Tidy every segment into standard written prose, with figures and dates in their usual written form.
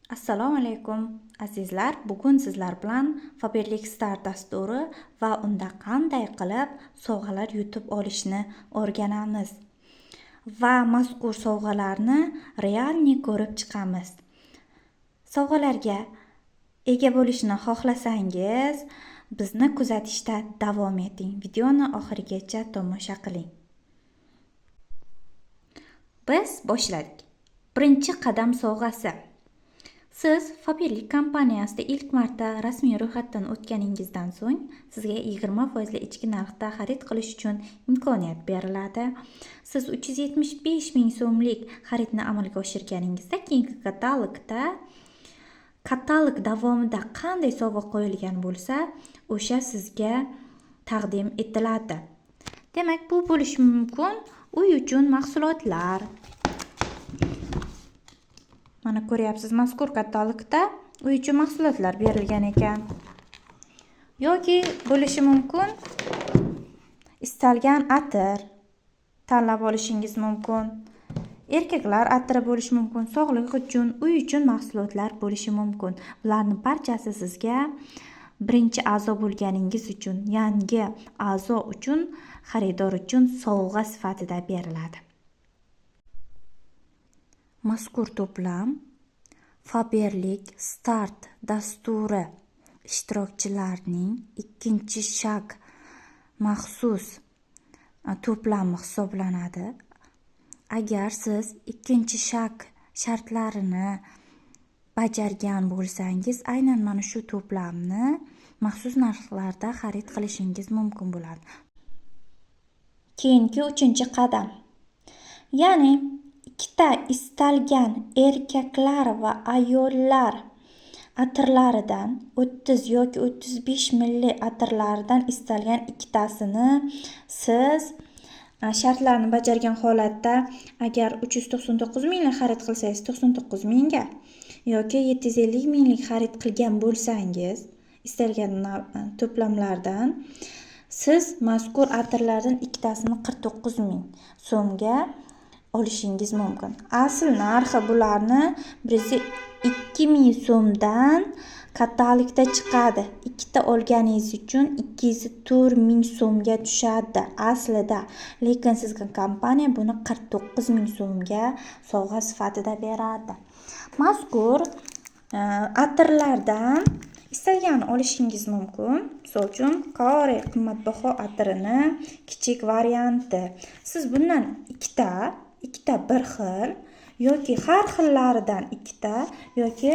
Assalomu alaykum azizlar. Bugun sizlar bilan Faberlic Star dasturi va unda qanday qilib sovg'alar yutib olishni o'rganamiz va mazkur sovg'alarni realni ko'rib chiqamiz. Sovg'alarga ega bo'lishni xohlasangiz, bizni kuzatishda davom eting. Videoni oxirigacha tomosha qiling. Biz boshladik. Birinchi qadam sovg'asi. Siz Faberlic kompaniyasida ilk marta rasmiy ro'yxatdan o'tganingizdan so'ng sizga 20% ichki narxda xarid qilish uchun imkoniyat beriladi. Siz 375 ming so'mlik xaridni amalga oshirganingizda keyingi katalog davomida qanday sovg'a qo'yilgan bo'lsa, o'sha sizga taqdim etiladi. Demak, bu bo'lishi mumkin uy uchun mahsulotlar. Mana ko'ryapsiz, mazkur katalogda uy uchun mahsulotlar berilgan ekan. Yoki bo'lishi mumkin istalgan atir tanlab olishingiz mumkin. Erkaklar atiri bo'lishi mumkin, sog'liq uchun, uy uchun mahsulotlar bo'lishi mumkin. Bularning barchasi sizga birinchi a'zo bo'lganingiz uchun, yangi a'zo uchun, xaridor uchun sovg'a sifatida beriladi. Mazkur to'plam Faberlic Start dasturi ishtirokchilarining ikkinchi shak maxsus to'plami hisoblanadi. Agar siz ikkinchi shak shartlarini bajargan bo'lsangiz, aynan mana shu to'plamni maxsus narxlarda xarid qilishingiz mumkin bo'ladi. Keyingi uchinchi qadam. Ya'ni ikkita istalgan erkaklar va ayollar atirlaridan 30 yoki 35 milli atirlaridan istalgan ikkitasini siz shartlarni bajargan holatda agar 399 minglik xarid qilsangiz 99 mingga yoki 750 minglik xarid qilgan bo'lsangiz istalgan to'plamlardan siz mazkur atirlardan ikkitasini 49 ming so'mga olishingiz mumkin. Asl narxi bularni 2000 so'mdan katalogda chiqadi. Ikkita olganingiz uchun 204 ming so'mga tushadi aslida. Lekin sizga kompaniya buni 49 ming so'mga sovg'a sifatida beradi. Mazkur atirlardan istalgan olishingiz mumkin. Misol uchun, Kore qimmatbaho atirini kichik varianti. Siz bundan ikkita bir xil yoki har xillaridan ikkita yoki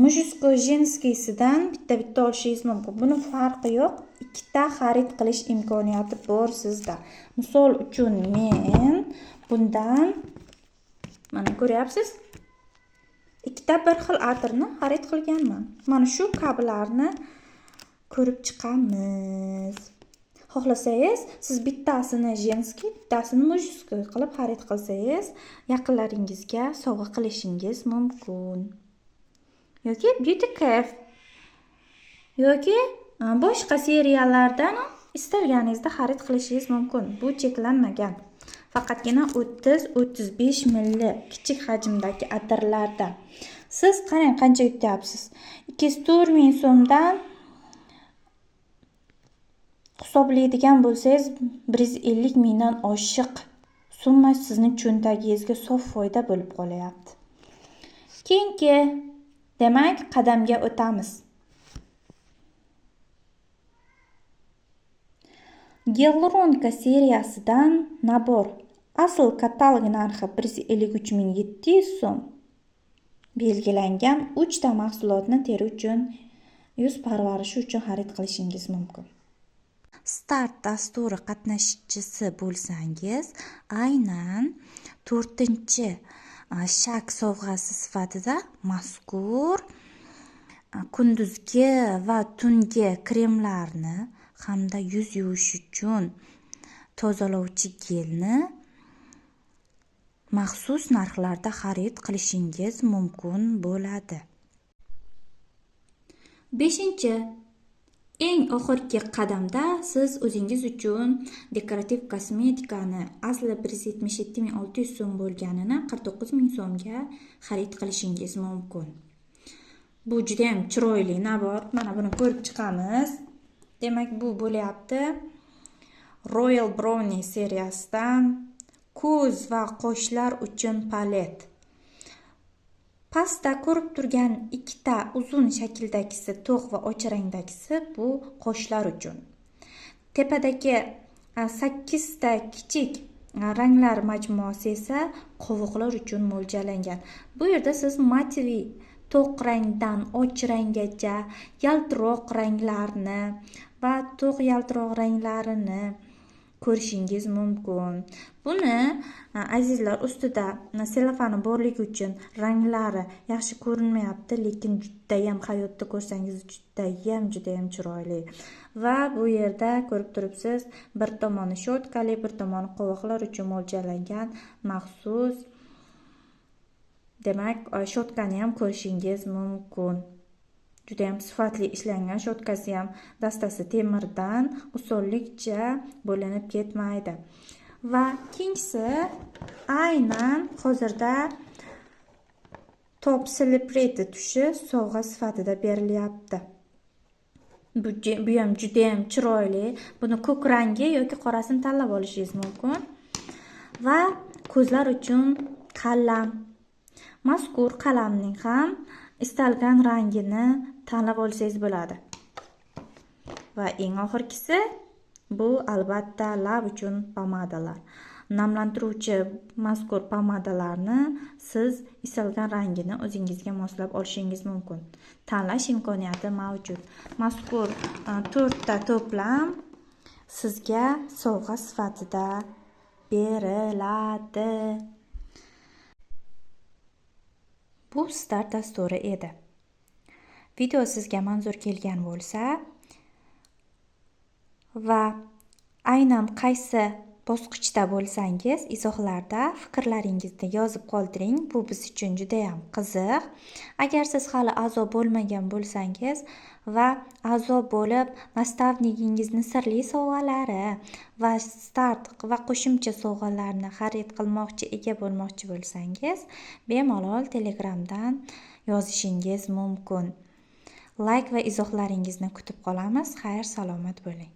mujsko jenskiysidan bitta olishingiz mumkin. Buni farqi yo'q. Ikkita xarid qilish imkoniyati bor sizda. Misol uchun men bundan mana ko'ryapsiz, ikkita bir xil atirni xarid qilganman. Mana shu kabilarni ko'rib chiqamiz. Xohlasangiz, siz bittasini jenskiy, bittasini mujsko qilib xarid qilsangiz, yaqinlaringizga sovg'a qilishingiz mumkin. Yoki Beauty Cafe yoki boshqa seriyalardan istalganingizda xarid qilishingiz mumkin. Bu cheklanmagan. Faqatgina 30-35 milli kichik hajmdagi atirlarda. Siz qarang qancha yutyapsiz. 204 ming so'mdan hisoblaydigan bo'lsangiz 150 mingdan oshiq summa sizning cho'ntagingizga sof foyda bo'lib qolyapti. Keyingi demak qadamga o'tamiz. Gelronka seriyasidan nabor. Asl katalog narxi 153.700 so'm. Belgilangan 3 ta mahsulotni teri uchun, yuz parvarishi uchun xarid qilishingiz mumkin. Start dasturi qatnashchisi bo'lsangiz, aynan 4-chi shak sovg'asi sifatida mazkur kunduzgi va tungi kremlarni hamda yuz yuvish uchun tozalovchi gelni maxsus narxlarda xarid qilishingiz mumkin bo'ladi. 5-chi eng oxirgi qadamda siz o'zingiz uchun dekorativ kosmetikani asli 177.600 so'm bo'lganini 49 ming so'mga xarid qilishingiz mumkin. Bu juda ham chiroyli nabor. Mana buni ko'rib chiqamiz. Demak, bu bo'lyapti Royal Brownie seriyasidan ko'z va qoshlar uchun palet. Pastda ko'rib turgan ikkita uzun shakldagisi, to'q va och rangdagisi bu qoshlar uchun. Tepadagi 8 ta kichik ranglar majmuasi esa qovoqlar uchun mo'ljallangan. Bu yerda siz mativi to'q rangdan och ranggacha yaltiroq ranglarni va to'q yaltiroq ranglarini ko'rishingiz mumkin. Buni azizlar, ustida selofani borligi uchun ranglari yaxshi ko'rinmayapti, lekin juda ham hayotda ko'rsangiz juda ham chiroyli. Va bu yerda ko'rib turibsiz, bir tomoni shotkali, bir tomoni qovoqlar uchun mo'ljallangan maxsus. Demak, shotkani ham ko'rishingiz mumkin. Juda ham sifatli ishlangan, shotkasi ham dastasi temirdan osonlikcha bo'linib ketmaydi. Va ikkinchisi aynan hozirda Top Celebrity tushi sovg'a sifatida berilyapti. Bu ham juda ham chiroyli. Buni ko'k rangi yoki qorasini tanlab olishingiz mumkin. Va ko'zlar uchun qalam. Mazkur qalamning ham istalgan rangini tanlab olsangiz bo'ladi. Va eng oxirgisi bu albatta lab uchun pomadalar. Namlantiruvchi mazkur pomadalarni siz istalgan rangini o'zingizga moslab olishingiz mumkin. Tanlash imkoniyati mavjud. Mazkur 4 ta to'plam sizga sovg'a sifatida beriladi. Bu start dasturi edi. Video sizga manzur kelgan bo'lsa va aynan qaysi bosqichda bo'lsangiz, izohlarda fikrlaringizni yozib qoldiring. Bu biz uchun juda ham qiziq. Agar siz hali a'zo bo'lmagan bo'lsangiz va a'zo bo'lib, nastavnigingizni sirli sovg'alari va start va qo'shimcha sovg'alarni xarid qilmoqchi, ega bo'lmoqchi bo'lsangiz, bemalol Telegramdan yozishingiz mumkin. Like va izohlaringizni kutib qolamiz. Xayr, salomat bo'ling.